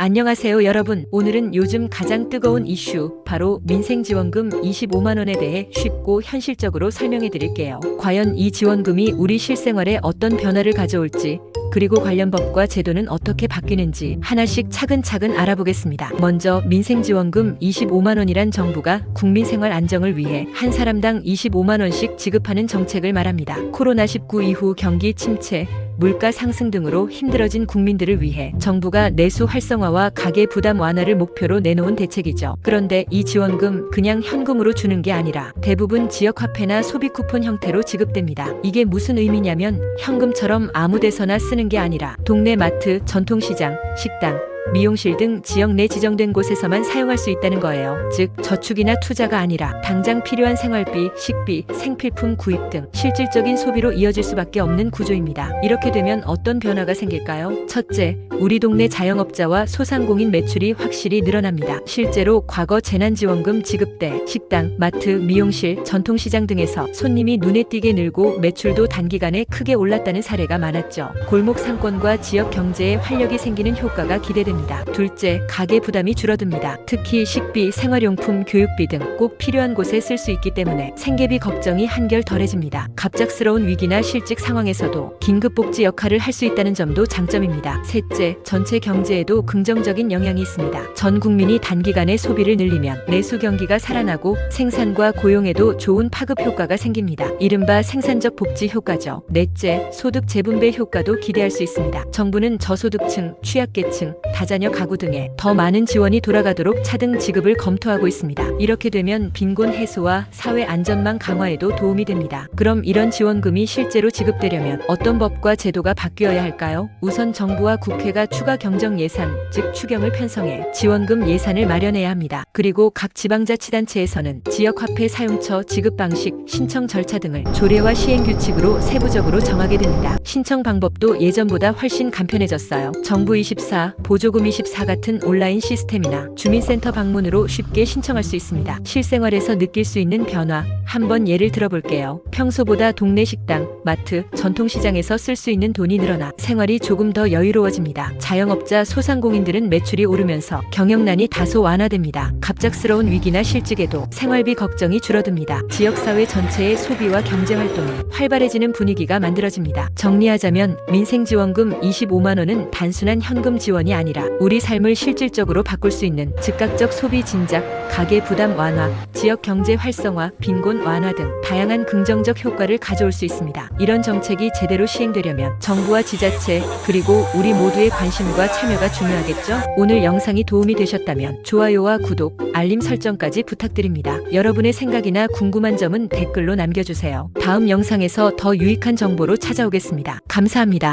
안녕하세요 여러분. 오늘은 요즘 가장 뜨거운 이슈 바로 민생지원금 25만원에 대해 쉽고 현실적으로 설명해 드릴게요. 과연 이 지원금이 우리 실생활에 어떤 변화를 가져올지, 그리고 관련 법과 제도는 어떻게 바뀌는지 하나씩 차근차근 알아보겠습니다. 먼저 민생지원금 25만원이란 정부가 국민 생활 안정을 위해 한 사람당 25만원씩 지급하는 정책을 말합니다. 코로나19 이후 경기 침체, 물가 상승 등으로 힘들어진 국민들을 위해 정부가 내수 활성화와 가계 부담 완화를 목표로 내놓은 대책이죠. 그런데 이 지원금 그냥 현금으로 주는 게 아니라 대부분 지역화폐나 소비 쿠폰 형태로 지급됩니다. 이게 무슨 의미냐면 현금처럼 아무 데서나 쓰는 게 아니라 동네 마트, 전통시장, 식당, 미용실 등 지역 내 지정된 곳에서만 사용할 수 있다는 거예요. 즉 저축이나 투자가 아니라 당장 필요한 생활비, 식비, 생필품 구입 등 실질적인 소비로 이어질 수밖에 없는 구조입니다. 이렇게 되면 어떤 변화가 생길까요? 첫째, 우리 동네 자영업자와 소상공인 매출이 확실히 늘어납니다. 실제로 과거 재난지원금 지급 때 식당, 마트, 미용실, 전통시장 등에서 손님이 눈에 띄게 늘고 매출도 단기간에 크게 올랐다는 사례가 많았죠. 골목 상권과 지역 경제에 활력이 생기는 효과가 기대됩니다. 둘째, 가계 부담이 줄어듭니다. 특히 식비, 생활용품, 교육비 등 꼭 필요한 곳에 쓸 수 있기 때문에 생계비 걱정이 한결 덜해집니다. 갑작스러운 위기나 실직 상황에서도 긴급복지 역할을 할 수 있다는 점도 장점입니다. 셋째, 전체 경제에도 긍정적인 영향이 있습니다. 전 국민이 단기간에 소비를 늘리면 내수 경기가 살아나고 생산과 고용에도 좋은 파급 효과가 생깁니다. 이른바 생산적 복지 효과죠. 넷째, 소득 재분배 효과도 기대할 수 있습니다. 정부는 저소득층, 취약계층, 다자녀 가구 등에 더 많은 지원이 돌아가도록 차등 지급을 검토하고 있습니다. 이렇게 되면 빈곤 해소와 사회 안전망 강화에도 도움이 됩니다. 그럼 이런 지원금이 실제로 지급되려면 어떤 법과 제도가 바뀌어야 할까요? 우선 정부와 국회가 추가 경정 예산, 즉 추경을 편성해 지원금 예산을 마련해야 합니다. 그리고 각 지방자치단체에서는 지역화폐 사용처 지급 방식, 신청 절차 등을 조례와 시행규칙으로 세부적으로 정하게 됩니다. 신청 방법도 예전보다 훨씬 간편해졌어요. 정부24, 보조금24 같은 온라인 시스템이나 주민센터 방문으로 쉽게 신청할 수 있습니다. 실생활에서 느낄 수 있는 변화, 한번 예를 들어볼게요. 평소보다 동네 식당, 마트, 전통시장에서 쓸 수 있는 돈이 늘어나 생활이 조금 더 여유로워집니다. 자영업자, 소상공인들은 매출이 오르면서 경영난이 다소 완화됩니다. 갑작스러운 위기나 실직에도 생활비 걱정이 줄어듭니다. 지역사회 전체의 소비와 경제활동이 활발해지는 분위기가 만들어집니다. 정리하자면 민생지원금 25만원은 단순한 현금 지원이 아니라 우리 삶을 실질적으로 바꿀 수 있는 즉각적 소비 진작, 가계 부담 완화, 지역 경제 활성화, 빈곤 완화 등 다양한 긍정적 효과를 가져올 수 있습니다. 이런 정책이 제대로 시행되려면 정부와 지자체, 그리고 우리 모두의 관심과 참여가 중요하겠죠? 오늘 영상이 도움이 되셨다면 좋아요와 구독, 알림 설정까지 부탁드립니다. 여러분의 생각이나 궁금한 점은 댓글로 남겨주세요. 다음 영상에서 더 유익한 정보로 찾아오겠습니다. 감사합니다.